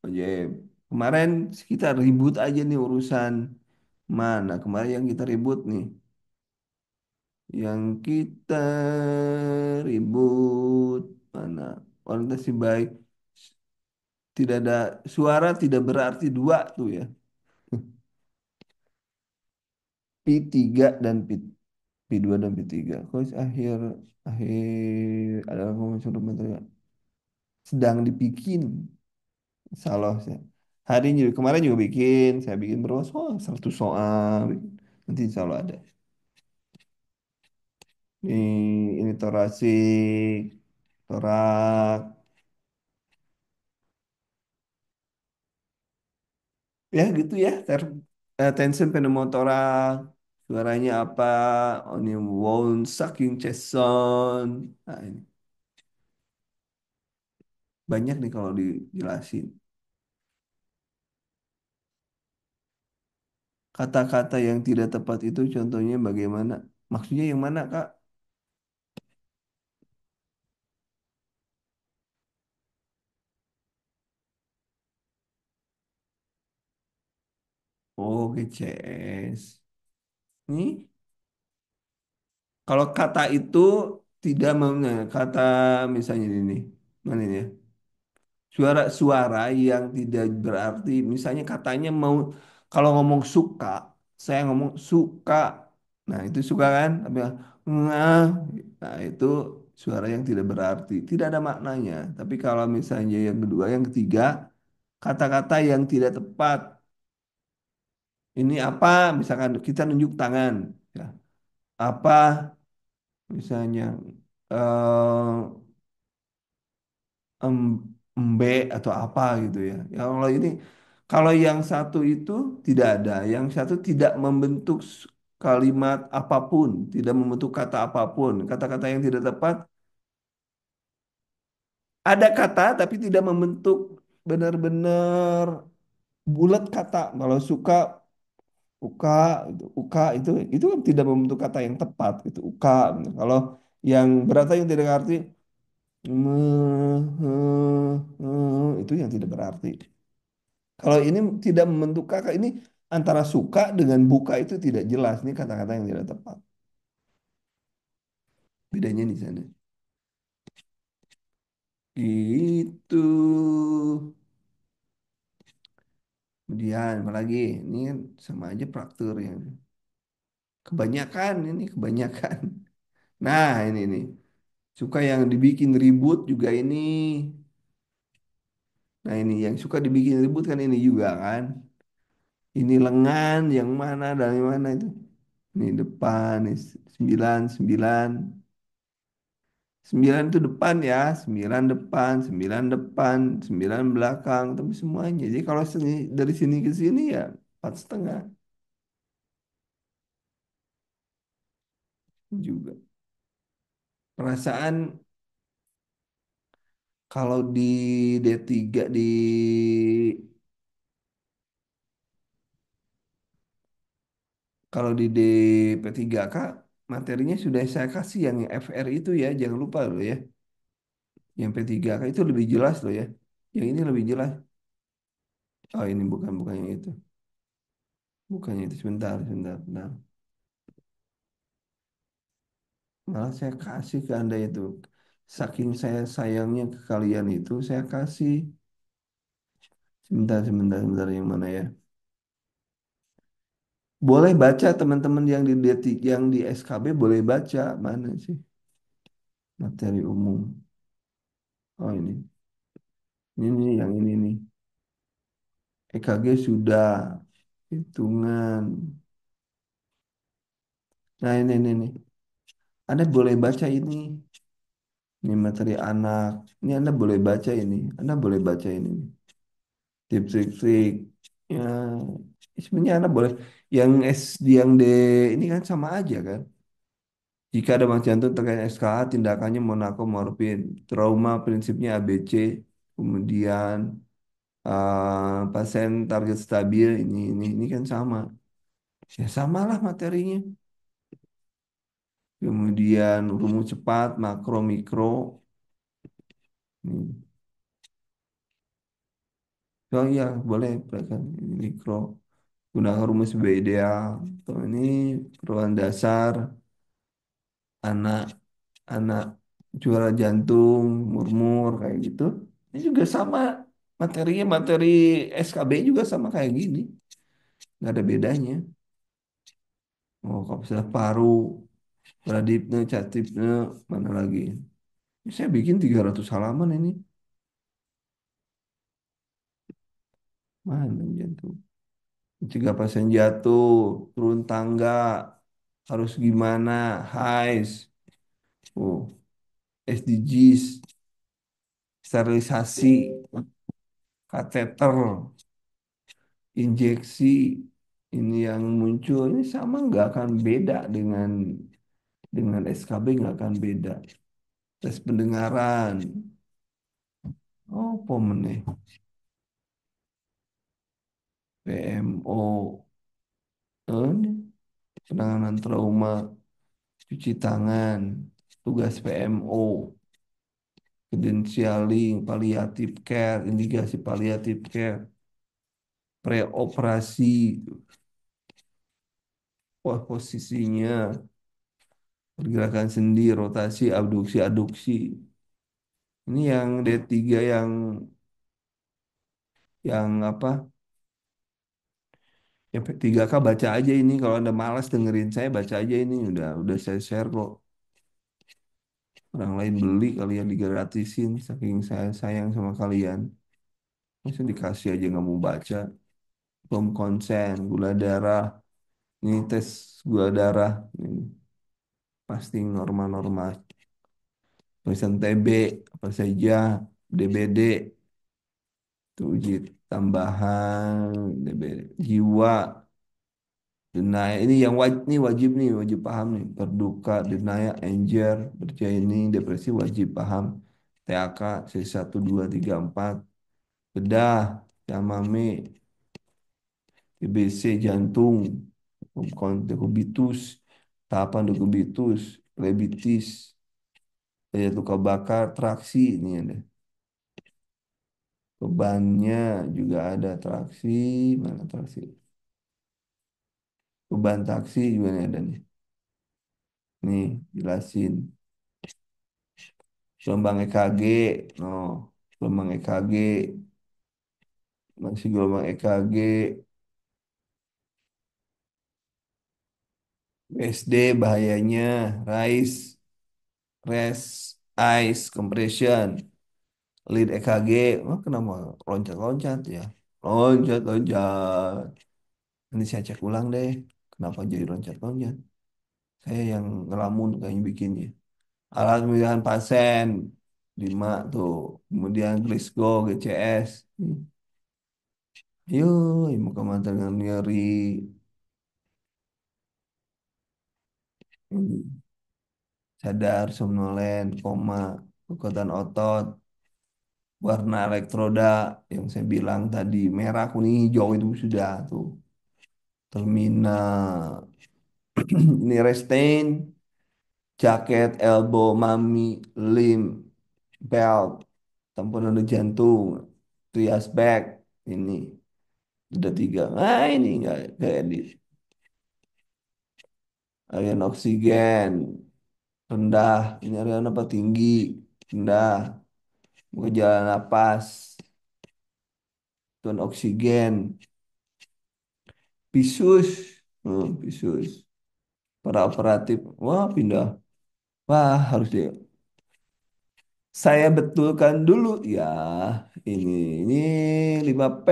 Speaker 1: Wajib. Kemarin kita ribut aja nih urusan mana? Kemarin yang kita ribut nih. Yang kita ribut mana? Orientasi baik. Tidak ada suara tidak berarti dua tuh ya. P3 dan P2 dan P3. Kok akhir akhir adalah komisioner menteri sedang dibikin. Salah saya. Hari ini juga kemarin juga bikin, saya bikin berapa soal, 100 soal. Nanti insya Allah ada. Ini torasik, torak, ya gitu ya. Tension pneumotorak, suaranya apa? Onion wound, sucking chest sound. Nah, ini banyak nih kalau dijelasin. Kata-kata yang tidak tepat itu contohnya bagaimana? Maksudnya yang mana, Kak? Oh, GCS. Ini kalau kata itu tidak kata misalnya ini, mana ini ya? Suara-suara yang tidak berarti, misalnya katanya mau kalau ngomong suka, saya ngomong suka. Nah, itu suka kan? Tapi nah, nah itu suara yang tidak berarti, tidak ada maknanya. Tapi kalau misalnya yang kedua, yang ketiga, kata-kata yang tidak tepat. Ini apa? Misalkan kita nunjuk tangan, ya. Apa misalnya eh em- embe atau apa gitu ya. Ya kalau ini kalau yang satu itu tidak ada, yang satu tidak membentuk kalimat apapun, tidak membentuk kata apapun. Kata-kata yang tidak tepat ada kata tapi tidak membentuk benar-benar bulat kata. Kalau suka uka itu kan tidak membentuk kata yang tepat itu uka. Kalau yang berarti yang tidak arti itu yang tidak berarti. Kalau ini tidak membentuk kakak, ini antara suka dengan buka itu tidak jelas. Ini kata-kata yang tidak tepat. Bedanya di sana. Itu. Kemudian apalagi ini kan sama aja praktur yang kebanyakan ini kebanyakan. Nah ini nih suka yang dibikin ribut juga ini. Nah ini yang suka dibikin ribut kan ini juga kan. Ini lengan yang mana dari mana itu. Ini depan, nih, 9, 9. 9 itu depan ya, 9 depan, 9 belakang, tapi semuanya. Jadi kalau dari sini ke sini ya 4,5 juga. Perasaan kalau di D3 kalau di DP3K materinya sudah saya kasih yang FR itu ya, jangan lupa loh ya. Yang P3K itu lebih jelas loh ya. Yang ini lebih jelas. Oh ini bukan yang itu. Bukan yang itu sebentar, sebentar, sebentar. Malah saya kasih ke Anda itu. Saking saya sayangnya ke kalian itu, saya kasih. Sebentar, sebentar, sebentar yang mana ya? Boleh baca teman-teman yang yang di SKB boleh baca. Mana sih? Materi umum. Oh ini. Ini nih, yang ini nih. EKG sudah. Hitungan. Nah ini. Anda boleh baca ini materi anak. Ini Anda boleh baca ini. Anda boleh baca ini. Trik-trik. Ya, sebenarnya Anda boleh. Yang S, yang D ini kan sama aja kan. Jika ada masalah jantung terkait SKA, tindakannya Monaco Morfin. Trauma prinsipnya ABC. Kemudian pasien target stabil ini kan sama. Ya samalah materinya. Kemudian rumus cepat, makro, mikro. Hmm. Oh iya, boleh belajar mikro. Gunakan rumus B ideal. Tuh, ini perubahan dasar anak anak juara jantung, murmur kayak gitu. Ini juga sama materinya, materi SKB juga sama kayak gini. Nggak ada bedanya. Oh, kalau sudah paru, Pradipne, Catipne, mana lagi? Ini saya bikin 300 halaman ini. Mana jantung? Mencegah pasien jatuh, turun tangga, harus gimana, HICE, oh, SDGs, sterilisasi, kateter, injeksi, ini yang muncul ini sama nggak akan beda dengan SKB nggak akan beda. Tes pendengaran, oh pemeneh, PMO, ini penanganan trauma, cuci tangan, tugas PMO, credentialing, palliative care, indikasi palliative care, preoperasi, wah posisinya, pergerakan sendi, rotasi, abduksi, aduksi. Ini yang D3 yang apa? Yang P3K baca aja ini. Kalau Anda malas dengerin saya baca aja ini. Udah saya share kok. Orang lain beli kalian digratisin. Saking saya sayang sama kalian. Masa dikasih aja nggak mau baca. Belum konsen, gula darah. Ini tes gula darah. Ini pasti normal-normal. Tulisan TB apa saja. DBD. Itu uji tambahan. DBD. Jiwa. Denial ini yang wajib nih, wajib nih, wajib paham nih. Berduka, denial, anger, berjaining, depresi wajib paham. TAK C1 2 3 4, bedah, Chamame, TBC jantung, dekubitus, tahapan dekubitus, plebitis, daya luka bakar, traksi ini ada. Bebannya juga ada traksi, mana traksi? Beban taksi juga nih ada nih. Nih, jelasin. Gelombang EKG, oh, gelombang EKG, masih gelombang EKG, SD bahayanya, rise, rest, ice, compression, lead EKG, oh, kenapa loncat-loncat ya? Loncat-loncat. Ini saya cek ulang deh, kenapa jadi loncat-loncat? Saya yang ngelamun kayaknya bikinnya. Alat pemilihan pasien, 5 tuh, kemudian Glasgow, GCS. Yuk, muka mata dengan nyeri, sadar, somnolen, koma, kekuatan otot, warna elektroda yang saya bilang tadi merah, kuning, hijau itu sudah tuh. Terminal. Ini restain, jaket, elbow, mami, limb, belt, tamponan untuk jantung, trias bag, ini udah 3. Nah ini nggak kayak di alian oksigen rendah, ini alian apa tinggi, rendah, bukan jalan napas, tuan oksigen, bisus, bisus, para operatif, wah pindah, wah harus deh. Saya betulkan dulu ya, ini 5P,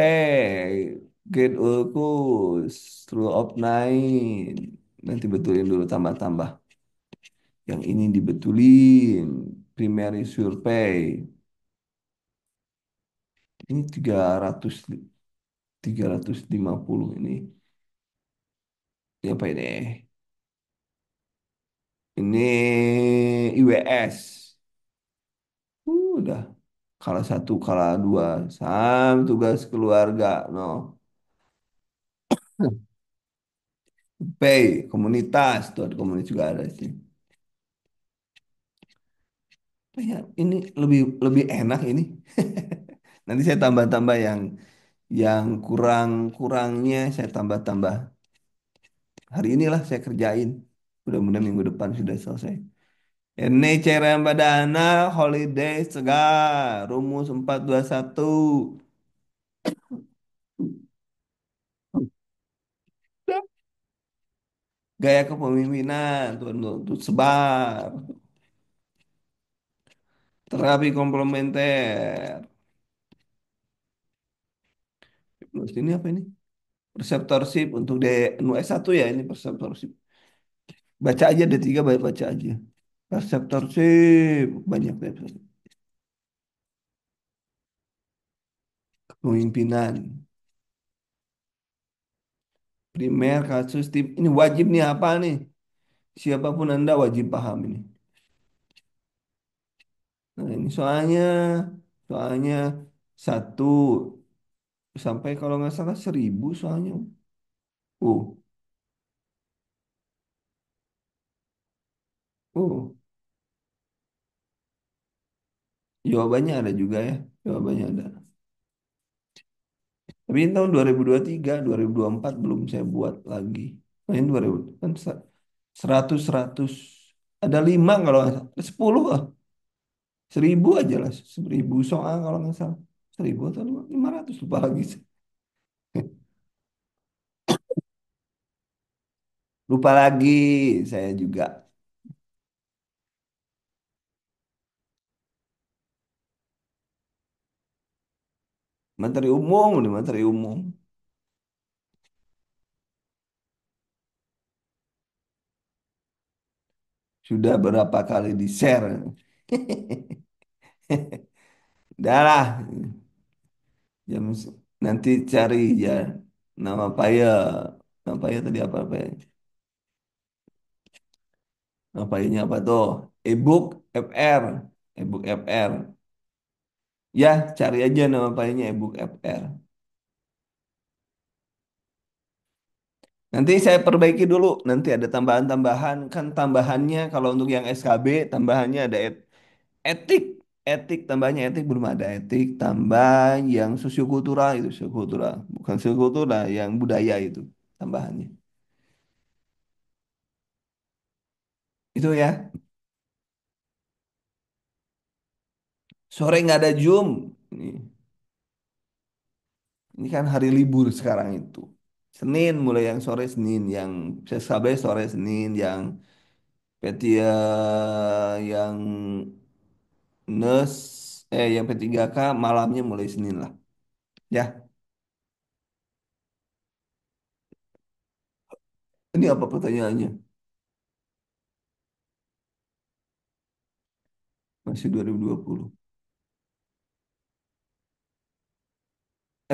Speaker 1: Get Ulkus, Rule of Nine, Nanti betulin dulu tambah-tambah. Yang ini dibetulin. Primary survey. Ini 350 ini. Ini apa ini? Ini IWS. Udah. Kalah satu, kalah dua. Sam tugas keluarga. No. Pay, komunitas. Tuh ada komunitas juga ada sih. Ya, ini lebih lebih enak ini. Nanti saya tambah-tambah yang kurang-kurangnya saya tambah-tambah. Hari inilah saya kerjain. Mudah-mudahan minggu depan sudah selesai. Ini cairan badana holiday segar. Rumus 421. Gaya kepemimpinan tuh sebar. Terapi komplementer. Terus ini apa ini? Reseptorship untuk S1 ya ini reseptorship. Baca aja D3 baca aja. Reseptorship banyak deh. Kepemimpinan. Primer kasus tip ini wajib nih apa nih? Siapapun Anda wajib paham ini. Nah, ini soalnya satu sampai kalau nggak salah 1.000 soalnya. Oh, oh, jawabannya ada juga ya. Jawabannya ada. Tapi ini tahun 2023, 2024 belum saya buat lagi. Nah, ini 2000 kan 100. Ada 5 kalau nggak salah. 10 lah. 1.000 aja lah. 1.000 soal kalau nggak salah. 1.000 atau 500 lupa lagi. Lupa lagi saya juga. Materi umum nih, materi umum. Sudah berapa kali di-share. Udah lah. Nanti cari ya nama paya. Nama paya tadi apa ya? Nama payanya apa tuh? Ebook FR. Ebook FR. Ya, cari aja nama payanya ebook FR. Nanti saya perbaiki dulu. Nanti ada tambahan-tambahan. Kan tambahannya kalau untuk yang SKB, tambahannya ada etik. Etik, tambahnya etik belum ada etik. Tambah yang sosiokultural itu, sosiokultural. Bukan sosiokultural, yang budaya itu tambahannya. Itu ya. Sore nggak ada Zoom. Ini kan hari libur sekarang itu. Senin mulai yang sore Senin, yang SKB sore Senin, yang Petia yang NES yang P3K malamnya mulai Senin lah. Ya, ini apa pertanyaannya? Masih 2020.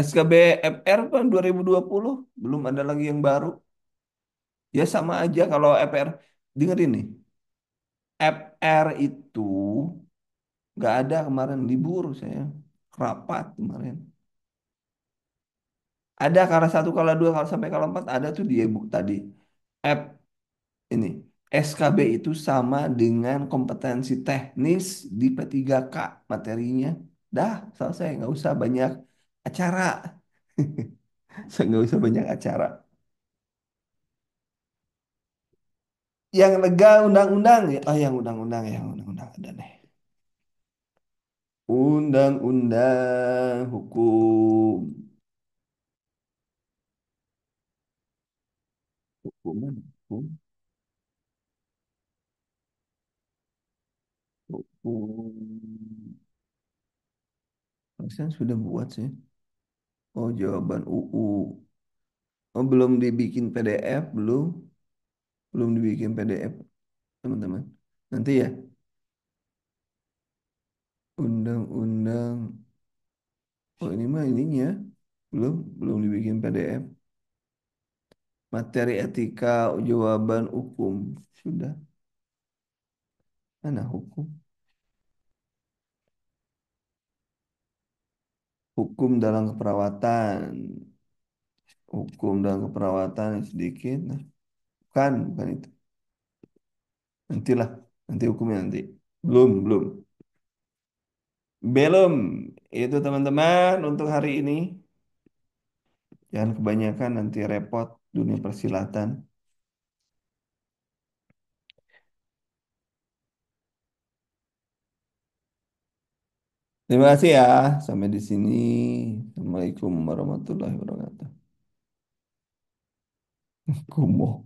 Speaker 1: SKB FR kan 2020, belum ada lagi yang baru. Ya sama aja kalau FR. Dengerin nih, FR itu nggak ada kemarin libur saya. Rapat kemarin. Ada kala satu, kala dua, kala sampai kala empat ada tuh di e-book tadi. App ini SKB itu sama dengan kompetensi teknis di P3K materinya. Dah selesai, nggak usah banyak acara. Nggak usah banyak acara. Yang legal undang-undang ya, yang undang-undang ada nih. Undang-undang hukum. Hukum, hukum. Saya sudah buat sih. Oh, jawaban UU. Oh, belum dibikin PDF, belum. Belum dibikin PDF, teman-teman. Nanti ya, undang-undang. Oh ini mah ininya belum dibikin PDF. Materi etika jawaban hukum sudah. Mana hukum? Hukum dalam keperawatan. Hukum dalam keperawatan sedikit. Nah, bukan itu. Nantilah, nanti hukumnya nanti. Belum. Belum. Itu teman-teman untuk hari ini. Jangan kebanyakan nanti repot dunia persilatan. Terima kasih ya. Sampai di sini. Assalamualaikum warahmatullahi wabarakatuh. Kumo.